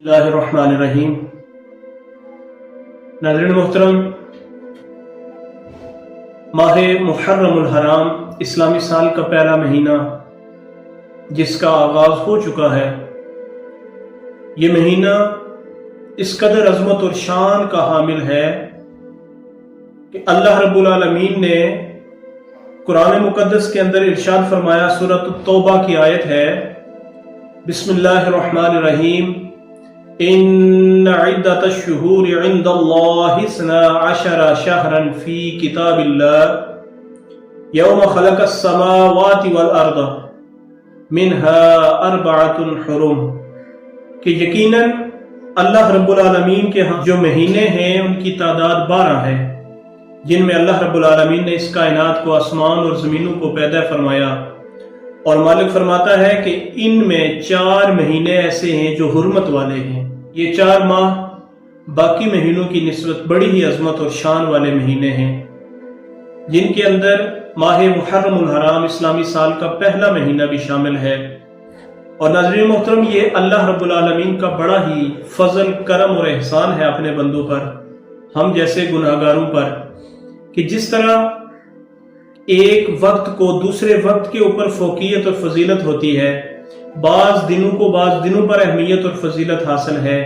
اللہ الرحمن الرحیم۔ ناظرین محترم، ماہ محرم الحرام اسلامی سال کا پہلا مہینہ جس کا آغاز ہو چکا ہے، یہ مہینہ اس قدر عظمت اور شان کا حامل ہے کہ اللہ رب العالمین نے قرآن مقدس کے اندر ارشاد فرمایا، سورۃ التوبہ کی آیت ہے، بسم اللہ الرحمن الرحیم، ان عدت الشہور عند اللہ 12 شہرا فی کتاب اللہ یوم خلق السماوات والارض منها 4 حرم، کہ یقیناً اللہ رب العالمین کے ہاں جو مہینے ہیں ان کی تعداد 12 ہے، جن میں اللہ رب العالمین نے اس کائنات کو، آسمان اور زمینوں کو پیدا فرمایا، اور مالک فرماتا ہے کہ ان میں 4 مہینے ایسے ہیں جو حرمت والے ہیں۔ یہ 4 ماہ باقی مہینوں کی نسبت بڑی ہی عظمت اور شان والے مہینے ہیں، جن کے اندر ماہ محرم الحرام اسلامی سال کا پہلا مہینہ بھی شامل ہے۔ اور ناظرین محترم، یہ اللہ رب العالمین کا بڑا ہی فضل، کرم اور احسان ہے اپنے بندوں پر، ہم جیسے گناہگاروں پر، کہ جس طرح ایک وقت کو دوسرے وقت کے اوپر فوقیت اور فضیلت ہوتی ہے، بعض دنوں کو بعض دنوں پر اہمیت اور فضیلت حاصل ہے،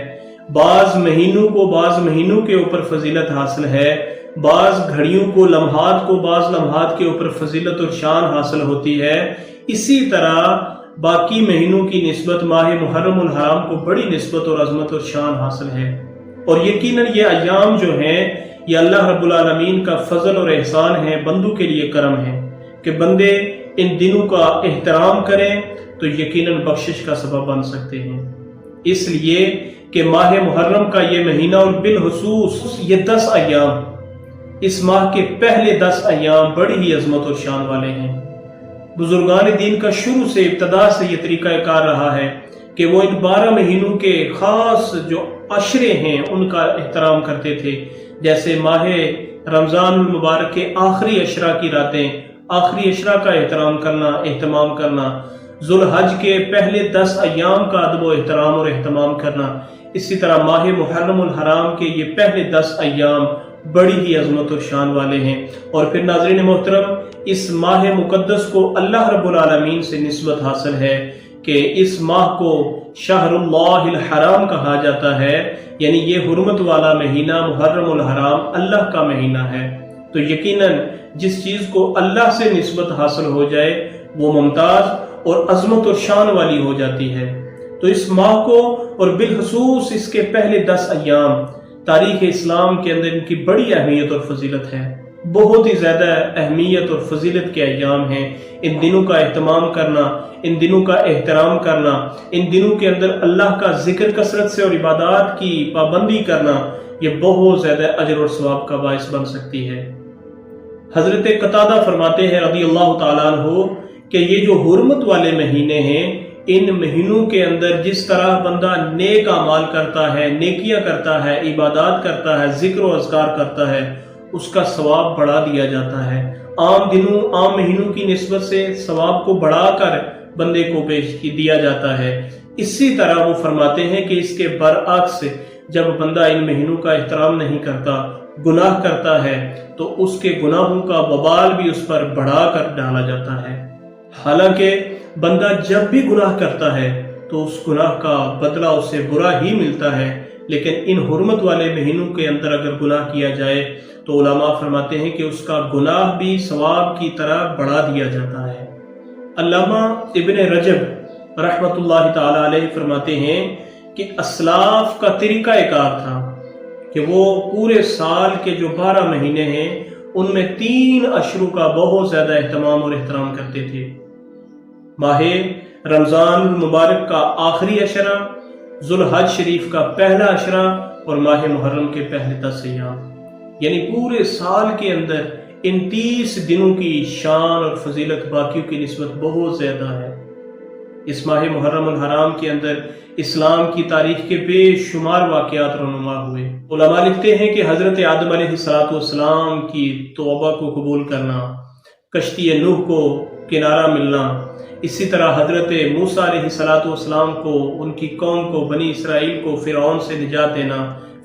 بعض مہینوں کو بعض مہینوں کے اوپر فضیلت حاصل ہے، بعض گھڑیوں کو، لمحات کو بعض لمحات کے اوپر فضیلت اور شان حاصل ہوتی ہے، اسی طرح باقی مہینوں کی نسبت ماہ محرم الحرام کو بڑی نسبت اور عظمت اور شان حاصل ہے۔ اور یقیناً یہ ایام جو ہیں، یہ اللہ رب العالمین کا فضل اور احسان ہے، بندوں کے لیے کرم ہے کہ بندے ان دنوں کا احترام کریں تو یقیناً بخشش کا سبب بن سکتے ہیں۔ اس لیے کہ ماہ محرم کا یہ مہینہ اور بالخصوص یہ 10 ایام، اس ماہ کے پہلے 10 ایام بڑی ہی عظمت اور شان والے ہیں۔ بزرگان دین کا شروع سے، ابتدا سے یہ طریقہ کار رہا ہے کہ وہ ان 12 مہینوں کے خاص جو عشرے ہیں ان کا احترام کرتے تھے، جیسے ماہ رمضان المبارک کے آخری عشرہ کی راتیں، آخری عشرہ کا اہتمام کرنا، ذوالحج کے پہلے 10 ایام کا ادب و احترام اور اہتمام کرنا، اسی طرح ماہ محرم الحرام کے یہ پہلے 10 ایام بڑی ہی عظمت اور شان والے ہیں۔ اور پھر ناظرین محترم، اس ماہ مقدس کو اللہ رب العالمین سے نسبت حاصل ہے کہ اس ماہ کو شہر اللہ الحرام کہا جاتا ہے، یعنی یہ حرمت والا مہینہ محرم الحرام اللہ کا مہینہ ہے۔ تو یقیناً جس چیز کو اللہ سے نسبت حاصل ہو جائے وہ ممتاز اور عظمت اور شان والی ہو جاتی ہے۔ تو اس ماہ کو اور بالخصوص اس کے پہلے 10 ایام تاریخ اسلام کے اندر ان کی بڑی اہمیت اور فضیلت ہے، بہت ہی زیادہ اہمیت اور فضیلت کے ایام ہیں۔ ان دنوں کا اہتمام کرنا، ان دنوں کا احترام کرنا، ان دنوں کے اندر اللہ کا ذکر کثرت سے اور عبادات کی پابندی کرنا، یہ بہت زیادہ اجر اور ثواب کا باعث بن سکتی ہے۔ حضرت قتادہ فرماتے ہیں رضی اللہ تعالیٰ عنہ کہ یہ جو حرمت والے مہینے ہیں، ان مہینوں کے اندر جس طرح بندہ نیک اعمال کرتا ہے، نیکیاں کرتا ہے، عبادات کرتا ہے، ذکر و اذکار کرتا ہے، اس کا ثواب بڑھا دیا جاتا ہے۔ عام دنوں، عام مہینوں کی نسبت سے ثواب کو بڑھا کر بندے کو پیش دیا جاتا ہے۔ اسی طرح وہ فرماتے ہیں کہ اس کے برعکس جب بندہ ان مہینوں کا احترام نہیں کرتا، گناہ کرتا ہے، تو اس کے گناہوں کا وبال بھی اس پر بڑھا کر ڈالا جاتا ہے۔ حالانکہ بندہ جب بھی گناہ کرتا ہے تو اس گناہ کا بدلہ اسے برا ہی ملتا ہے، لیکن ان حرمت والے مہینوں کے اندر اگر گناہ کیا جائے تو علماء فرماتے ہیں کہ اس کا گناہ بھی ثواب کی طرح بڑھا دیا جاتا ہے۔ علامہ ابن رجب رحمۃ اللہ تعالی علیہ فرماتے ہیں کہ اسلاف کا طریقہ کار تھا کہ وہ پورے سال کے جو 12 مہینے ہیں ان میں 3 عشروں کا بہت زیادہ اہتمام اور احترام کرتے تھے۔ ماہ رمضان المبارک کا آخری عشرہ، ذوالحج شریف کا پہلا عشرہ اور ماہ محرم کے پہلے 10 ایام، یعنی پورے سال کے اندر ان 30 دنوں کی شان اور فضیلت باقیوں کی نسبت بہت زیادہ ہے۔ اس ماہ محرم الحرام کے اندر اسلام کی تاریخ کے بے شمار واقعات رونما ہوئے۔ علماء لکھتے ہیں کہ حضرت آدم علیہ السلام کی توبہ کو قبول کرنا، کشتی نوح کو کنارہ ملنا، اسی طرح حضرت موسیٰ علیہ السلام کو، ان کی قوم کو، بنی اسرائیل کو فرعون سے نجات دینا،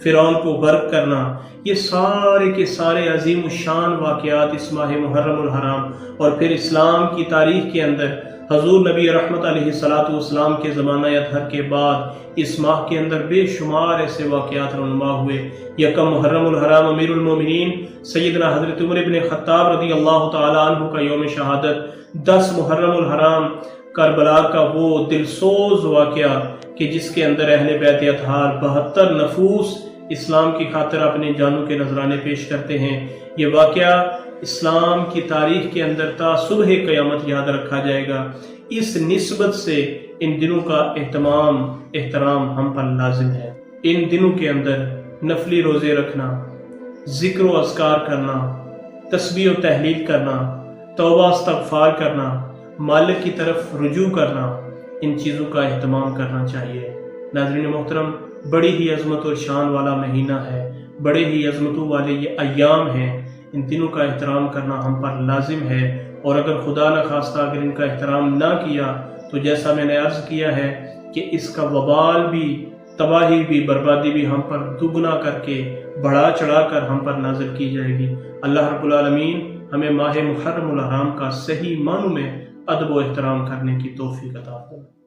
فرعون کو غرق کرنا، یہ سارے کے سارے عظیم الشان واقعات اس ماہ محرم الحرام اور پھر اسلام کی تاریخ کے اندر حضور نبی رحمت علیہ السلام کے زمانہ اطہر کے بعد اس ماہ کے اندر بے شمار ایسے واقعات رونما ہوئے۔ یکم محرم الحرام امیر المومنین سیدنا حضرت عمر بن خطاب رضی اللہ تعالیٰ عنہ کا یوم شہادت، 10 محرم الحرام کربلا کا وہ دلسوز واقعہ کہ جس کے اندر اہل بیت اطہار 72 نفوس اسلام کی خاطر اپنے جانوں کے نذرانے پیش کرتے ہیں۔ یہ واقعہ اسلام کی تاریخ کے اندر تا صبح قیامت یاد رکھا جائے گا۔ اس نسبت سے ان دنوں کا احترام ہم پر لازم ہے۔ ان دنوں کے اندر نفلی روزے رکھنا، ذکر و اذکار کرنا، تسبیح و تحلیل کرنا، توبہ استغفار کرنا، مالک کی طرف رجوع کرنا، ان چیزوں کا اہتمام کرنا چاہیے۔ ناظرین محترم، بڑی ہی عظمت اور شان والا مہینہ ہے، بڑے ہی عظمتوں والے یہ ایام ہیں، ان دنوں کا احترام کرنا ہم پر لازم ہے، اور اگر خدا نخواستہ اگر ان کا احترام نہ کیا تو جیسا میں نے عرض کیا ہے کہ اس کا وبال بھی، تباہی بھی، بربادی بھی ہم پر دگنا کر کے بڑھا چڑھا کر ہم پر نازل کی جائے گی۔ اللہ رب العالمین ہمیں ماہ محرم الحرام کا صحیح معنوں میں ادب و احترام کرنے کی توفیق عطا فرمائے۔